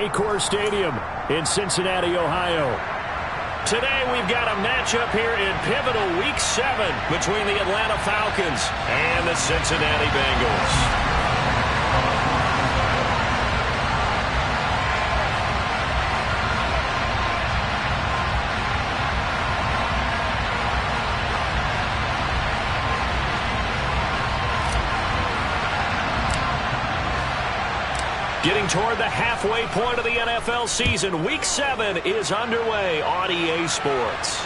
Paycor Stadium in Cincinnati, Ohio. Today we've got a matchup here in pivotal Week 7 between the Atlanta Falcons and the Cincinnati Bengals. Getting toward the halfway point of the NFL season, Week 7 is underway on EA Sports.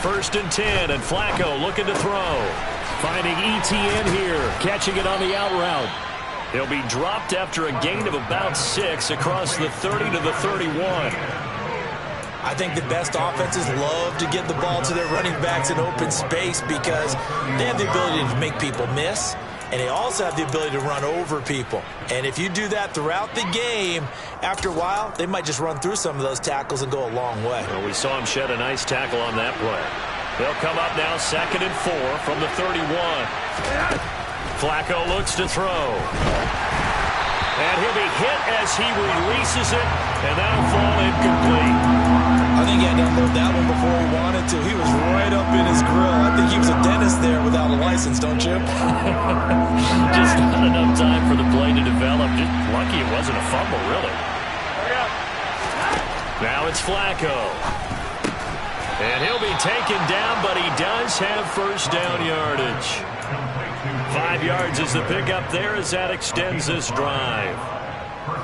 First and 10, and Flacco looking to throw. Finding ETN here, catching it on the out route. He'll be dropped after a gain of about 6 across the 30 to the 31. I think the best offenses love to get the ball to their running backs in open space because they have the ability to make people miss, and they also have the ability to run over people. And if you do that throughout the game, after a while, they might just run through some of those tackles and go a long way. Well, we saw him shed a nice tackle on that play. They'll come up now 2nd and 4 from the 31. Flacco looks to throw. And he'll be hit as he releases it, and that'll fall incomplete. I think he had to unload that one before he wanted to. He was right up in his grill. I think he was a dentist there without a license, don't you? Just not enough time for the play to develop. Just lucky it wasn't a fumble, really. Now it's Flacco. And he'll be taken down, but he does have first down yardage. 5 yards is the pickup there as that extends this drive.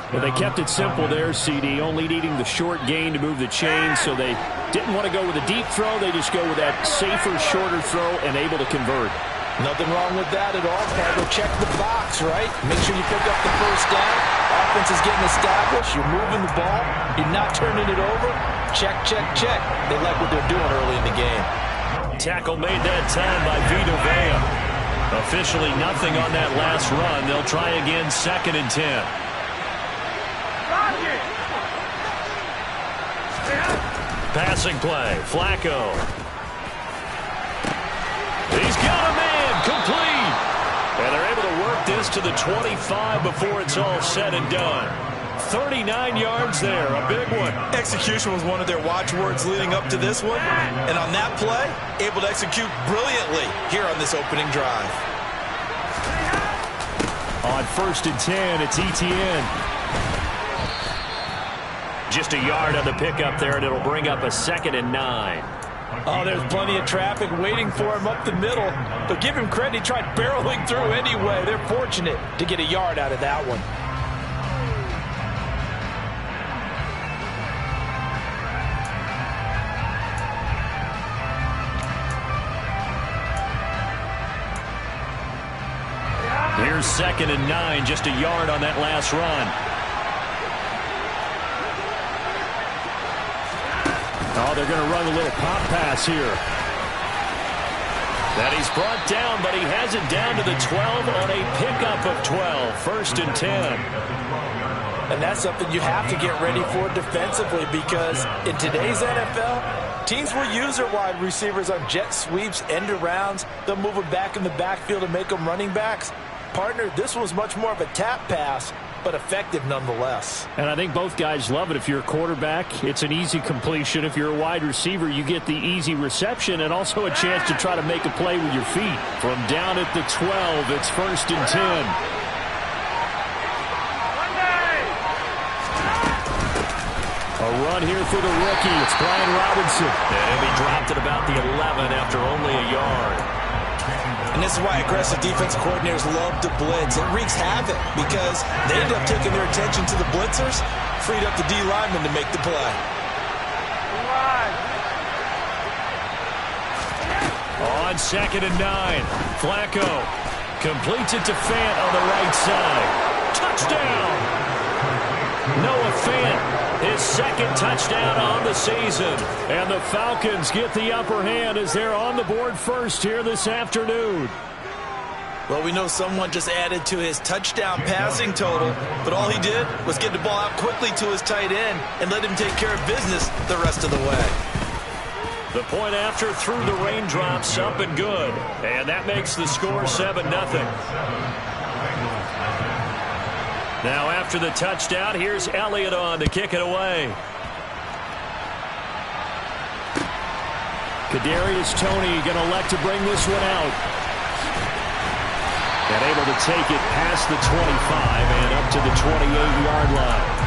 Well, they kept it simple there, CD, only needing the short gain to move the chains, so they didn't want to go with a deep throw. They just go with that safer, shorter throw and able to convert. Nothing wrong with that at all, Pago. Check the box, right? Make sure you pick up the first down. Offense is getting established. You're moving the ball. You're not turning it over. Check, check, check. They like what they're doing early in the game. Tackle made that time by Vita Vea. Officially nothing on that last run. They'll try again 2nd and 10. Passing play. Flacco. He's got a man. Complete. And they're able to work this to the 25 before it's all said and done. 39 yards there. A big one. Execution was one of their watchwords leading up to this one. And on that play, able to execute brilliantly here on this opening drive. On 1st and 10, it's ETN. Just a yard on the pickup there, and it'll bring up a 2nd and 9. Oh, there's plenty of traffic waiting for him up the middle. But give him credit, he tried barreling through anyway. They're fortunate to get a yard out of that one. Here's 2nd and 9, just a yard on that last run. Oh, they're going to run a little pop pass here. That he's brought down, but he has it down to the 12 on a pickup of 12. 1st and 10. And that's something you have to get ready for defensively because in today's NFL, teams will use their wide receivers on jet sweeps, end arounds. They'll move them back in the backfield and make them running backs. Partner, this was much more of a tap pass, but effective nonetheless. And I think both guys love it. If you're a quarterback, it's an easy completion. If you're a wide receiver, you get the easy reception and also a chance to try to make a play with your feet. From down at the 12, it's 1st and 10. A run here for the rookie. It's Brian Robinson. And he'll be dropped at about the 11 after only a yard. And this is why aggressive defensive coordinators love to blitz. It wreaks havoc because they end up taking their attention to the blitzers, freed up the D lineman to make the play. On 2nd and 9, Flacco completes it to Fant on the right side. Touchdown! Noah Fant, his 2nd touchdown on the season. And the Falcons get the upper hand as they're on the board first here this afternoon. Well, we know someone just added to his touchdown passing total, but all he did was get the ball out quickly to his tight end and let him take care of business the rest of the way. The point after through the raindrops, up and good. And that makes the score 7-0. Now after the touchdown, here's Elliott on to kick it away. Kadarius Toney going to elect to bring this one out. And able to take it past the 25 and up to the 28-yard line.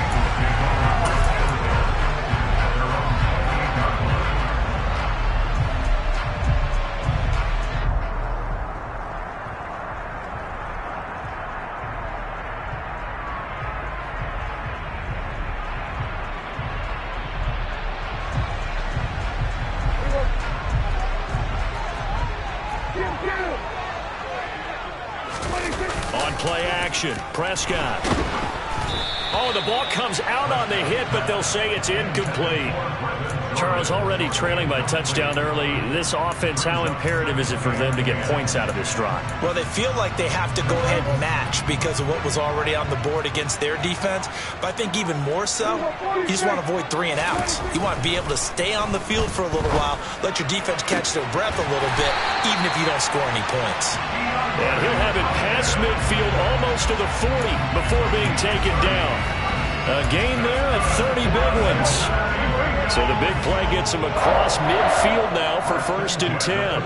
Play action. Prescott. Oh, the ball comes out on the hit, but they'll say it's incomplete. Charles, already trailing by touchdown early. This offense, how imperative is it for them to get points out of this drive? Well, they feel like they have to go ahead and match because of what was already on the board against their defense. But I think even more so, you just want to avoid 3 and outs. You want to be able to stay on the field for a little while, let your defense catch their breath a little bit, even if you don't score any points. And he'll have it past midfield almost to the 40 before being taken down. A gain there of 30 big ones. So the big play gets him across midfield now for 1st and 10.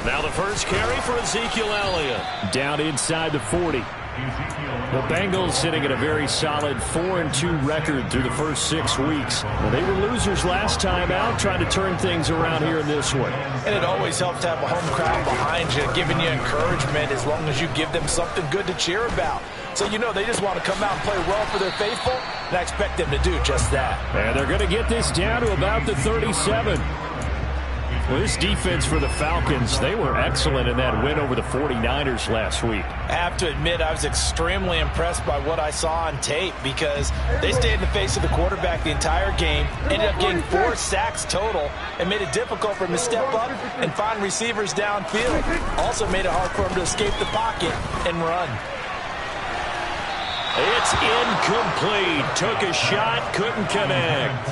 Now the first carry for Ezekiel Elliott. Down inside the 40. The Bengals sitting at a very solid 4-2 record through the first 6 weeks. Well, they were losers last time out, trying to turn things around here in this one. And it always helps to have a home crowd behind you, giving you encouragement as long as you give them something good to cheer about. So you know they just want to come out and play well for their faithful, and I expect them to do just that. And they're going to get this down to about the 37. Well, this defense for the Falcons, they were excellent in that win over the 49ers last week. I have to admit, I was extremely impressed by what I saw on tape because they stayed in the face of the quarterback the entire game, ended up getting 4 sacks total, and made it difficult for him to step up and find receivers downfield. Also made it hard for him to escape the pocket and run. It's incomplete. Took a shot, couldn't connect.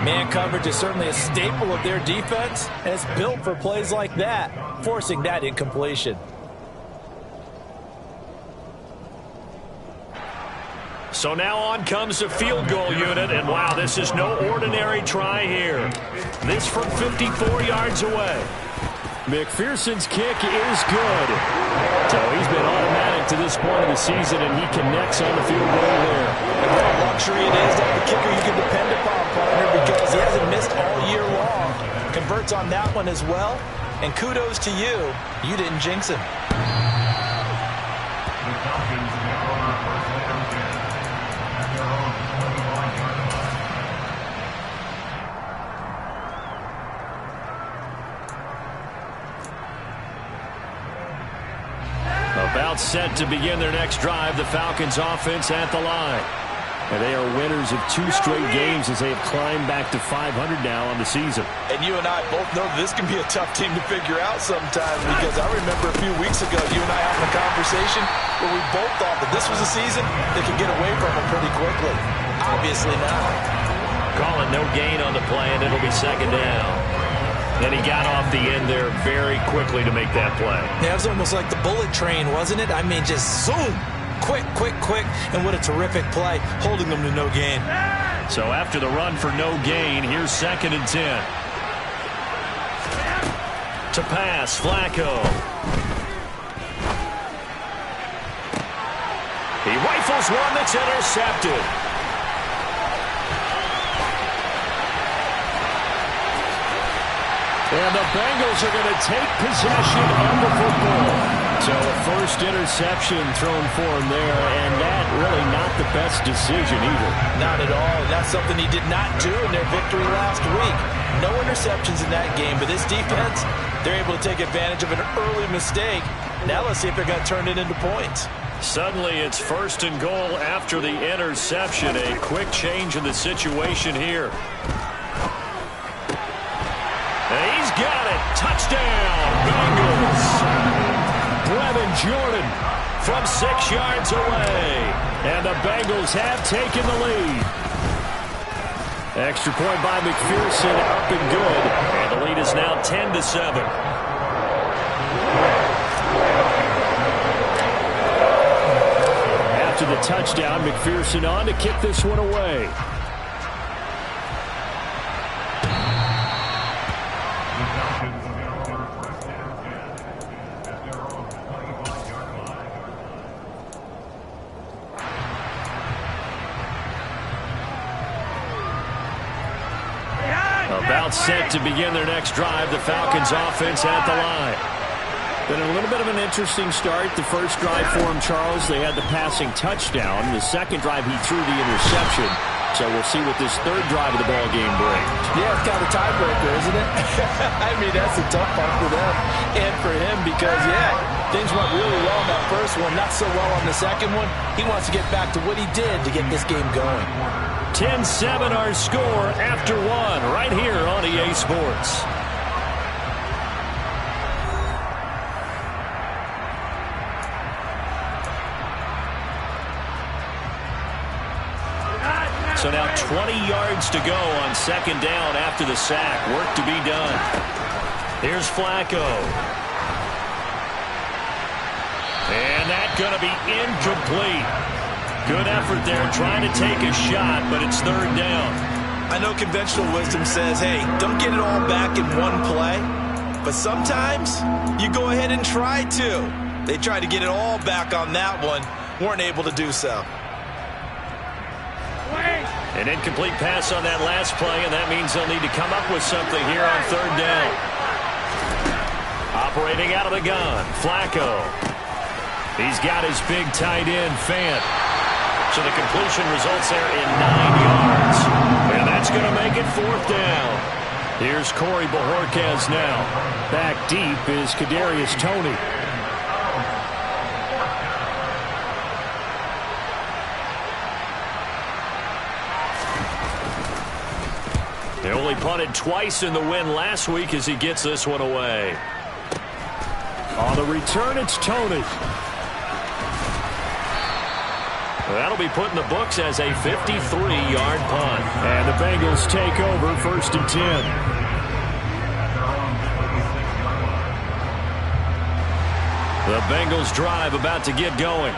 Man coverage is certainly a staple of their defense, and it's built for plays like that, forcing that incompletion. So now on comes the field goal unit, and wow, this is no ordinary try here. This from 54 yards away. McPherson's kick is good. So he's been automatic to this point of the season, and he connects on the field goal there. And what a luxury it is to have a kicker you can depend upon, partner, because he hasn't missed all year long. Converts on that one as well. And kudos to you. You didn't jinx him. About set to begin their next drive, the Falcons offense at the line. And they are winners of 2 straight games as they have climbed back to 500 now on the season. And you and I both know this can be a tough team to figure out sometimes because I remember a few weeks ago you and I having a conversation where we both thought that this was a season that could get away from them pretty quickly. Obviously not. Call it no gain on the play, and it'll be 2nd down. Then he got off the end there very quickly to make that play. Yeah, it was almost like the bullet train, wasn't it? I mean, just zoom. Quick, quick, quick. And what a terrific play, holding them to no gain. So after the run for no gain, here's 2nd and 10. To pass, Flacco. He rifles one that's intercepted. And the Bengals are going to take possession of the football. So a first interception thrown for him there, and that really not the best decision either. Not at all. That's something he did not do in their victory last week. No interceptions in that game, but this defense, they're able to take advantage of an early mistake. Now let's see if they're going to turn it into points. Suddenly it's first and goal after the interception. A quick change in the situation here. And he's got it. Touchdown, Bengals. Brevin Jordan from 6 yards away. And the Bengals have taken the lead. Extra point by McPherson, up and good. And the lead is now 10-7. After the touchdown, McPherson on to kick this one away. About set to begin their next drive. The Falcons offense at the line. Been a little bit of an interesting start. The first drive for him, Charles, they had the passing touchdown. The second drive, he threw the interception. So we'll see what this third drive of the ball game brings. Yeah, it's kind of a tiebreaker, isn't it? I mean, that's a tough part for them and for him because, yeah, things went really well in that first one, not so well on the second one. He wants to get back to what he did to get this game going. 10-7 our score after one right here on EA Sports. So now 20 yards to go on second down after the sack. Work to be done. Here's Flacco. And that's going to be incomplete. Good effort there trying to take a shot, but it's third down. I know conventional wisdom says, hey, don't get it all back in one play. But sometimes you go ahead and try to. They tried to get it all back on that one. Weren't able to do so. An incomplete pass on that last play, and that means they'll need to come up with something here on third down. Operating out of the gun, Flacco. He's got his big tight end, Fant. So the completion results there in 9 yards. And that's going to make it fourth down. Here's Corey Bojorquez now. Back deep is Kadarius Toney. They only punted twice in the win last week as he gets this one away. On the return, it's Toney. That'll be put in the books as a 53-yard punt. And the Bengals take over first and 10. The Bengals drive about to get going.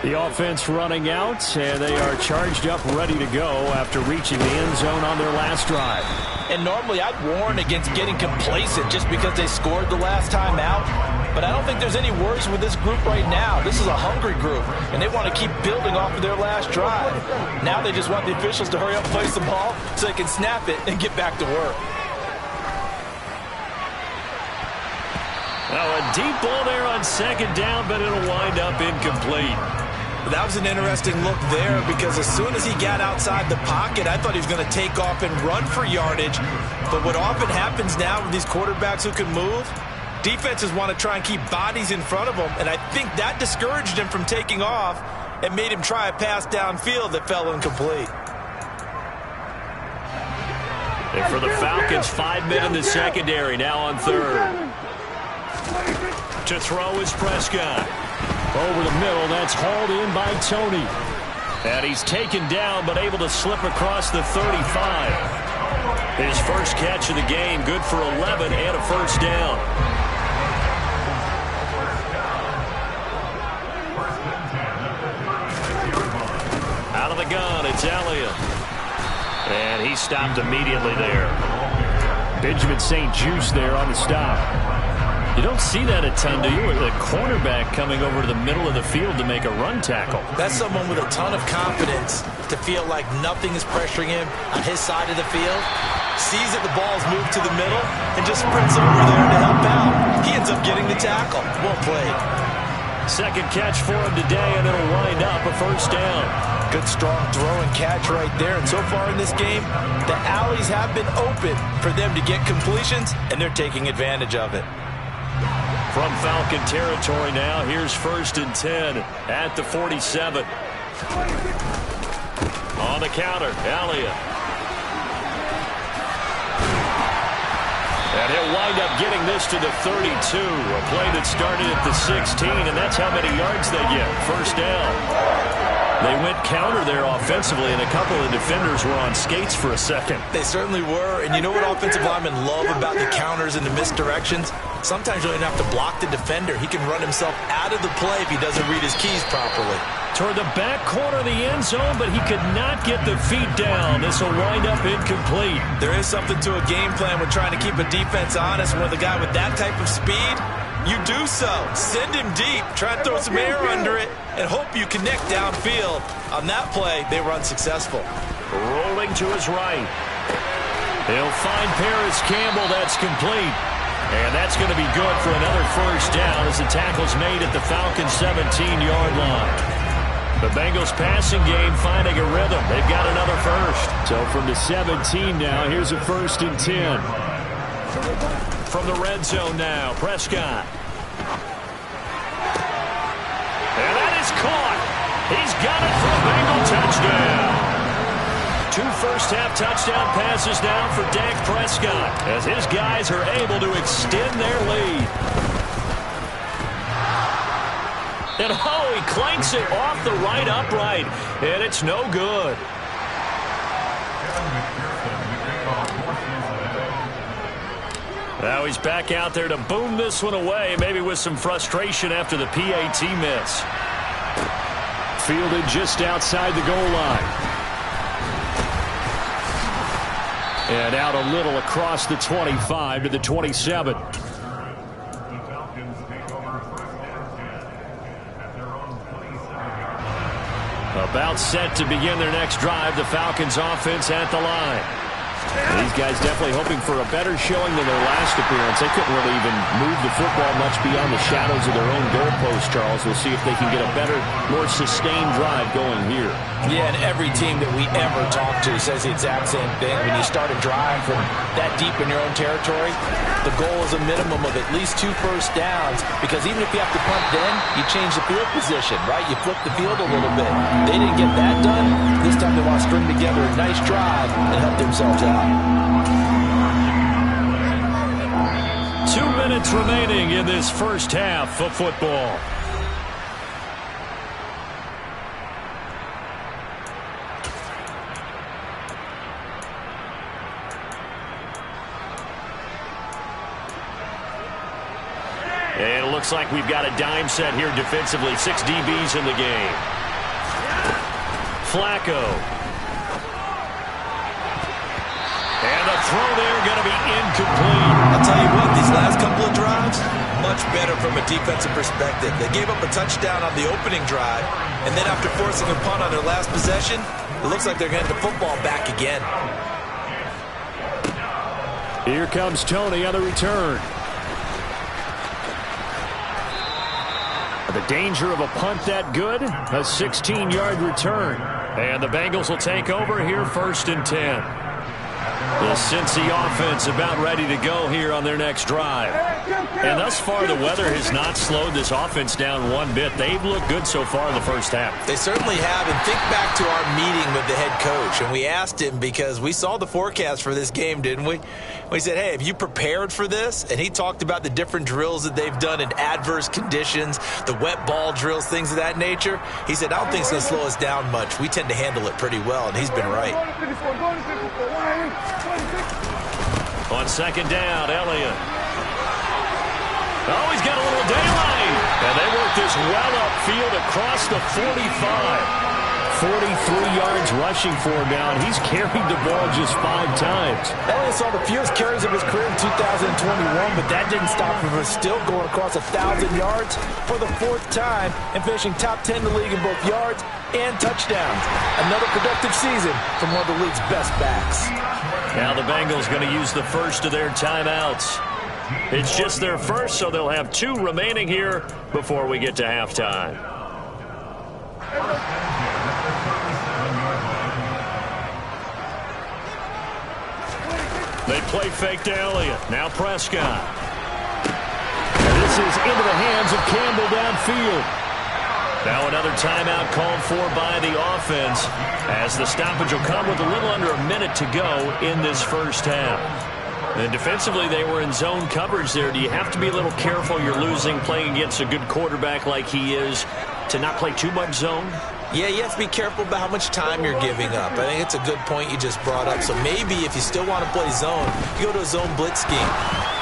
The offense running out, and they are charged up, ready to go after reaching the end zone on their last drive. And normally I'd warn against getting complacent just because they scored the last time out. But I don't think there's any worries with this group right now. This is a hungry group, and they want to keep building off of their last drive. Now they just want the officials to hurry up, place the ball, so they can snap it and get back to work. Now a deep ball there on second down, but it'll wind up incomplete. That was an interesting look there because as soon as he got outside the pocket, I thought he was going to take off and run for yardage. But what often happens now with these quarterbacks who can move, defenses want to try and keep bodies in front of them, and I think that discouraged him from taking off and made him try a pass downfield that fell incomplete. And for the Falcons, 5 men in the secondary, now on third. To throw is Prescott. Over the middle, that's hauled in by Toney. And he's taken down, but able to slip across the 35. His first catch of the game, good for 11 and a first down. Out of the gun, it's Elliott. And he stopped immediately there. Benjamin St-Juste there on the stop. You don't see that a ton, do you? With a cornerback coming over to the middle of the field to make a run tackle. That's someone with a ton of confidence to feel like nothing is pressuring him on his side of the field. sees that the ball's moved to the middle, and just sprints over there to help out. He ends up getting the tackle. Well played. Second catch for him today, and it'll wind up a first down. Good, strong throw and catch right there. And so far in this game, the alleys have been open for them to get completions, and they're taking advantage of it. From Falcon territory now, here's 1st and 10 at the 47. On the counter, Elliott. And he'll wind up getting this to the 32. A play that started at the 16, and that's how many yards they get. First down. They went counter there offensively, and a couple of defenders were on skates for a second. They certainly were, and you know what offensive linemen love about the counters and the misdirections? Sometimes you don't even have to block the defender. He can run himself out of the play if he doesn't read his keys properly. Toward the back corner of the end zone, but he could not get the feet down. This will wind up incomplete. There is something to a game plan with trying to keep a defense honest. When the guy with that type of speed, you do so. Send him deep, try and throw some air under it, and hope you connect downfield. On that play, they were unsuccessful. Rolling to his right. He'll find Paris Campbell. That's complete. And that's going to be good for another first down as the tackle's made at the Falcons' 17-yard line. The Bengals passing game finding a rhythm. They've got another first. So from the 17 now, here's a 1st and 10. From the red zone now, Prescott. And that is caught. He's got it for a Bengal touchdown. 2 first-half touchdown passes now for Dak Prescott as his guys are able to extend their lead. And oh, he clanks it off the right upright, and it's no good. Now he's back out there to boom this one away, maybe with some frustration after the PAT miss. Fielded just outside the goal line. And out a little across the 25 to the 27. About set to begin their next drive, the Falcons offense at the line. These guys definitely hoping for a better showing than their last appearance. They couldn't really even move the football much beyond the shadows of their own goalpost, Charles. We'll see if they can get a better, more sustained drive going here. Yeah, and every team that we ever talk to says the exact same thing. When you start a drive from that deep in your own territory, the goal is a minimum of at least 2 first downs, because even if you have to punt then, you change the field position, right? You flip the field a little bit. They didn't get that done. This time they want to string together a nice drive and help themselves out. 2 minutes remaining in this first half of football. And it looks like we've got a dime set here defensively. 6 DBs in the game. Flacco. And the throw there going to be incomplete. I'll tell you what, these last couple of drives, much better from a defensive perspective. They gave up a touchdown on the opening drive, and then after forcing a punt on their last possession, it looks like they're getting the football back again. Here comes Tony on the return. The danger of a punt that good, a 16-yard return. And the Bengals will take over here 1st and 10. The Cincy offense about ready to go here on their next drive. And thus far, the weather has not slowed this offense down one bit. They've looked good so far in the first half. They certainly have. And think back to our meeting with the head coach. And we asked him, because we saw the forecast for this game, didn't we? We said, hey, have you prepared for this? And he talked about the different drills that they've done in adverse conditions, the wet ball drills, things of that nature. He said, I don't think it's going to slow us down much. We tend to handle it pretty well, and he's been right. On second down, Elliott. Oh, he's got a little daylight. And they work this well upfield across the 45. 43 yards rushing for him now, and he's carried the ball just 5 times. Elliott saw the fewest carries of his career in 2021, but that didn't stop him from still going across 1,000 yards for the 4th time and finishing top 10 in the league in both yards and touchdowns. Another productive season from one of the league's best backs. Now the Bengals going to use the first of their timeouts. It's just their first, so they'll have 2 remaining here before we get to halftime. They play fake to Elliott. Now Prescott. And this is into the hands of Campbell downfield. Now another timeout called for by the offense, as the stoppage will come with a little under a minute to go in this first half. And defensively, they were in zone coverage there. Do you have to be a little careful? You're losing, playing against a good quarterback like he is, to not play too much zone? Yeah, you have to be careful about how much time you're giving up. I think it's a good point you just brought up. So maybe if you still want to play zone, you go to a zone blitz scheme,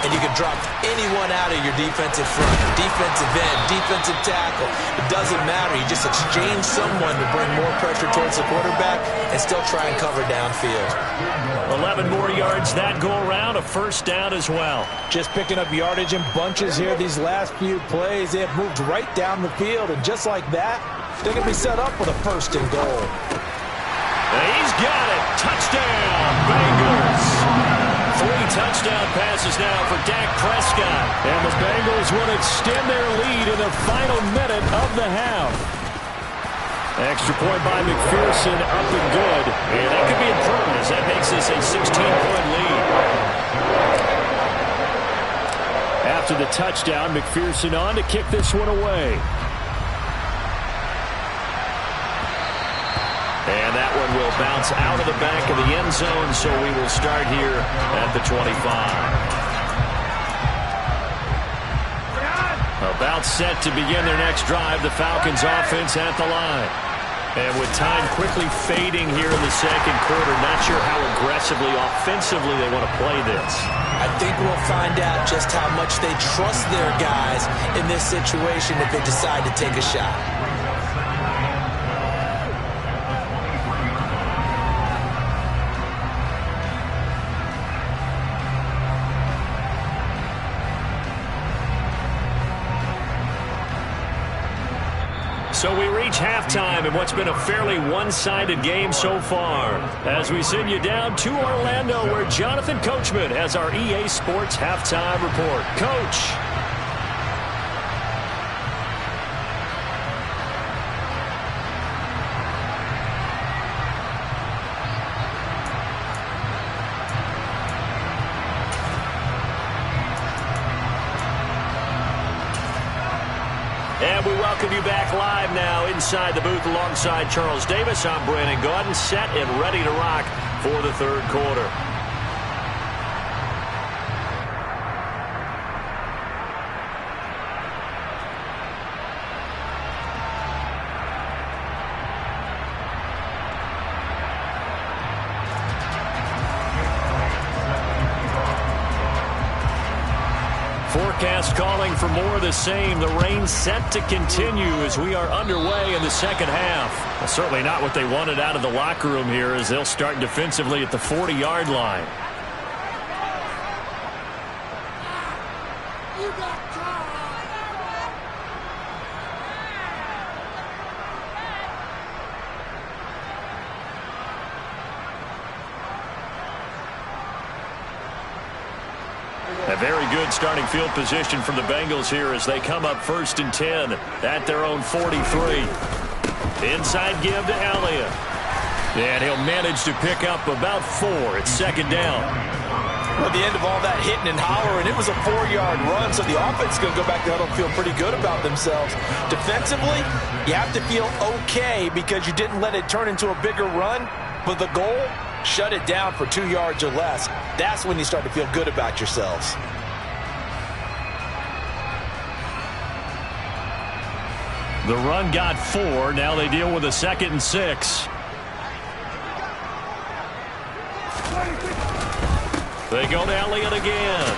and you can drop anyone out of your defensive front, defensive end, defensive tackle. It doesn't matter. You just exchange someone to bring more pressure towards the quarterback and still try and cover downfield. 11 more yards that go around, a first down as well. Just picking up yardage in bunches here these last few plays. They have moved right down the field, and just like that, they're going to be set up with a first and goal. And he's got it. Touchdown, Bengals. 3 touchdown passes now for Dak Prescott. And the Bengals will extend their lead in the final minute of the half. Extra point by McPherson, up and good. And that could be important, as that makes this a 16-point lead. After the touchdown, McPherson on to kick this one away. And that one will bounce out of the back of the end zone, so we will start here at the 25. About set to begin their next drive, the Falcons offense at the line. And with time quickly fading here in the second quarter, not sure how aggressively, offensively they want to play this. I think we'll find out just how much they trust their guys in this situation if they decide to take a shot. So we reach halftime in what's been a fairly one-sided game so far, as we send you down to Orlando, where Jonathan Coachman has our EA Sports halftime report. Coach. And we welcome you back live now inside the booth alongside Charles Davis. I'm Brandon Gaudin, set and ready to rock for the third quarter. Forecast calling for more of the same. The rain set to continue as we are underway in the second half. Well, certainly not what they wanted out of the locker room here, as they'll start defensively at the 40-yard line. A very good starting field position from the Bengals here as they come up 1st and 10 at their own 43. Inside give to Elliott. And he'll manage to pick up about 4. It's second down. At the end of all that hitting and hollering, it was a 4-yard run, so the offense is going to go back to huddle and feel pretty good about themselves. Defensively, you have to feel okay because you didn't let it turn into a bigger run, but the goal, shut it down for 2 yards or less. That's when you start to feel good about yourselves. The run got 4. Now they deal with a 2nd and 6. They go to Elliott again.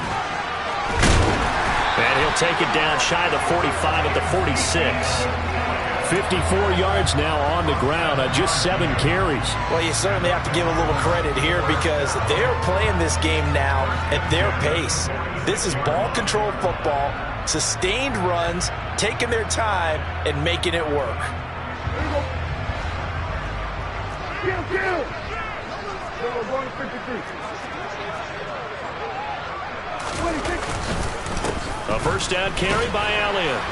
And he'll take it down shy of the 45 at the 46. 54 yards now on the ground on just 7 carries. Well, you certainly have to give a little credit here because they're playing this game now at their pace. This is ball control football, sustained runs, taking their time, and making it work. A first down carry by Elliott.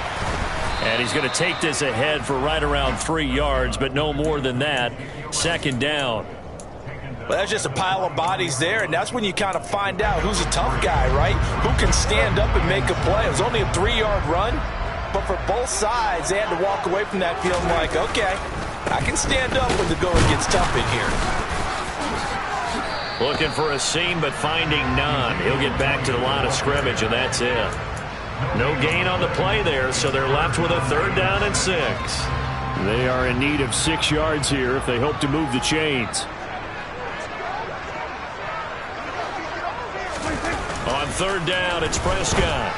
And he's going to take this ahead for right around 3 yards, but no more than that. Second down. Well, that's just a pile of bodies there, and that's when you kind of find out who's a tough guy, right? Who can stand up and make a play. It was only a 3-yard run, but for both sides, they had to walk away from that feeling like, okay, I can stand up when the going gets tough in here. Looking for a seam, but finding none. He'll get back to the line of scrimmage, and that's it. No gain on the play there, so they're left with a 3rd down and 6. They are in need of 6 yards here if they hope to move the chains. On 3rd down, it's Prescott.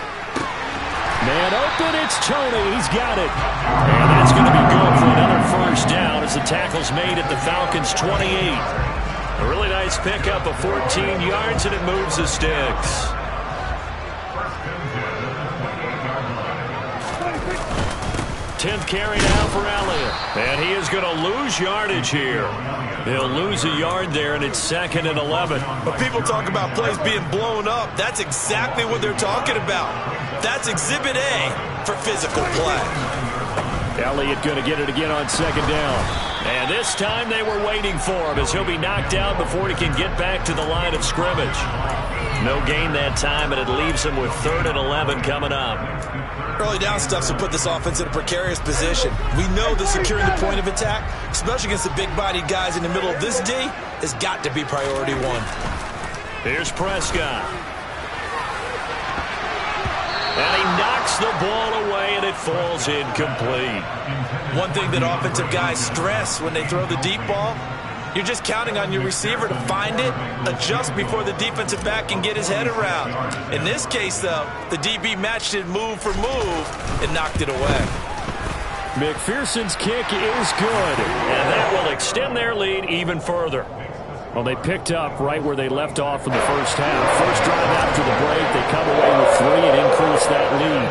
Man open, it's Tony. He's got it. And that's going to be good for another first down as the tackle's made at the Falcons' 28. A really nice pickup of 14 yards, and it moves the sticks. 10th carry now for Elliott. And he is going to lose yardage here. They'll lose a yard there, and it's 2nd and 11. But people talk about plays being blown up. That's exactly what they're talking about. That's Exhibit A for physical play. Elliott going to get it again on 2nd down. And this time they were waiting for him as he'll be knocked out before he can get back to the line of scrimmage. No gain that time, and it leaves him with 3rd and 11 coming up. Early down stuff will put this offense in a precarious position. We know that securing the point of attack, especially against the big-bodied guys in the middle of this D, has got to be priority 1. Here's Prescott. And he knocks the ball away, and it falls incomplete. One thing that offensive guys stress when they throw the deep ball, you're just counting on your receiver to find it, adjust before the defensive back can get his head around. In this case, though, the DB matched it move for move and knocked it away. McPherson's kick is good, and that will extend their lead even further. Well, they picked up right where they left off in the first half. First drive after the break, they come away with 3 and increase that lead.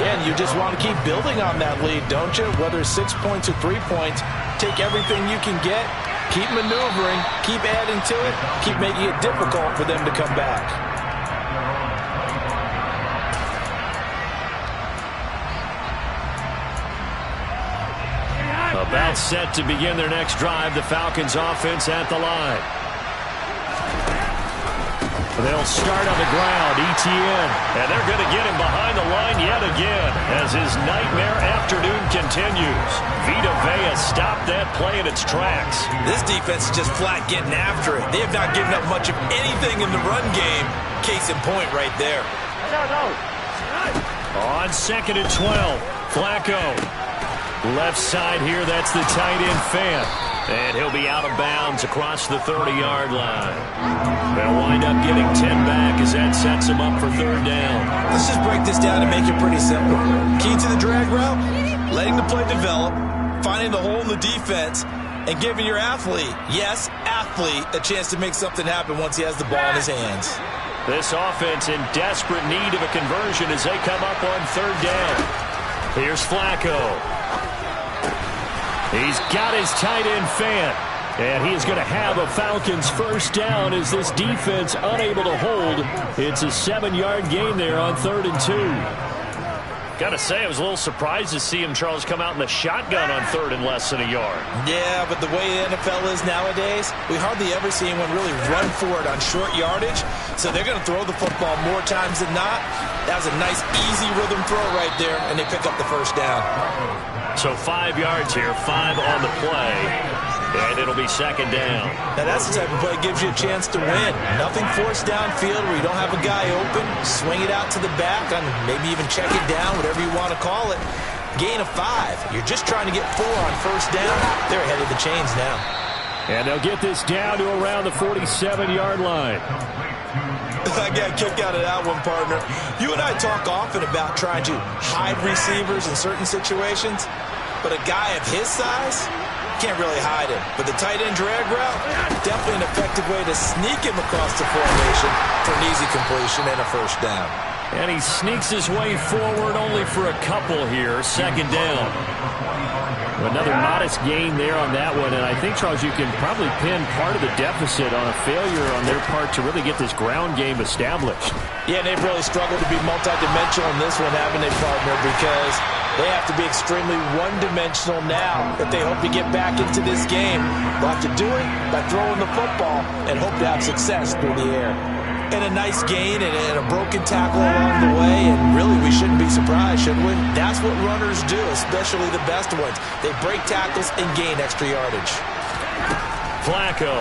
Yeah, and you just want to keep building on that lead, don't you? Whether it's 6 points or 3 points, take everything you can get, keep maneuvering, keep adding to it, keep making it difficult for them to come back. About set to begin their next drive, the Falcons offense at the line. They'll start on the ground, Etienne, and they're going to get him behind the line yet again as his nightmare afternoon continues. Vita Vea stopped that play in its tracks. This defense is just flat getting after it. They have not given up much of anything in the run game. Case in point right there. On 2nd and 12, Flacco. Left side here, that's the tight end Fant. And he'll be out of bounds across the 30-yard line. They'll wind up getting 10 back as that sets them up for 3rd down. Let's just break this down and make it pretty simple. Key to the drag route, letting the play develop, finding the hole in the defense, and giving your athlete, yes, athlete, a chance to make something happen once he has the ball in his hands. This offense in desperate need of a conversion as they come up on 3rd down. Here's Flacco. He's got his tight end Fant. And he's going to have a Falcons first down as this defense unable to hold. It's a 7-yard gain there on 3rd and 2. Got to say, I was a little surprised to see him, Charles, come out in the shotgun on 3rd and less than a yard. Yeah, but the way the NFL is nowadays, we hardly ever see anyone really run for it on short yardage. So they're going to throw the football more times than not. That was a nice, easy rhythm throw right there, and they pick up the first down. So 5 yards here, 5 on the play, and it'll be 2nd down. Now that's the type of play that gives you a chance to win. Nothing forced downfield where you don't have a guy open. Swing it out to the back, and maybe even check it down, whatever you want to call it. Gain of 5. You're just trying to get 4 on first down. They're ahead of the chains now. And they'll get this down to around the 47-yard line. I got a kick out of that one, partner. You and I talk often about trying to hide receivers in certain situations. But a guy of his size can't really hide him. But the tight end drag route, definitely an effective way to sneak him across the formation for an easy completion and a first down. And he sneaks his way forward only for a couple here. Second down. Another modest gain there on that one, and I think, Charles, you can probably pin part of the deficit on a failure on their part to really get this ground game established. Yeah, and they've really struggled to be multidimensional in this one, haven't they, partner? Because they have to be extremely one-dimensional now if they hope to get back into this game. They'll have to do it by throwing the football and hope to have success through the air. And a nice gain and a broken tackle along the way, and really we shouldn't be surprised, should we? That's what runners do, especially the best ones. They break tackles and gain extra yardage. Flacco.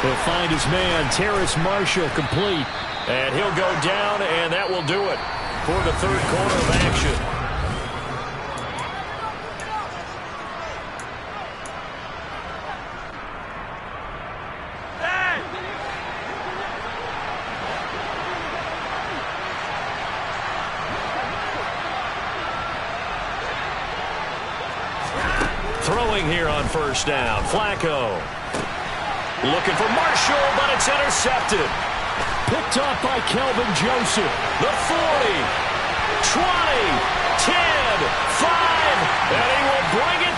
He'll find his man, Terrace Marshall, complete. And he'll go down, and that will do it for the third quarter of action. Throwing here on first down. Flacco. Looking for Marshall, but it's intercepted. Picked off by Kelvin Joseph. The 40, 20, 10, 5, and he will bring it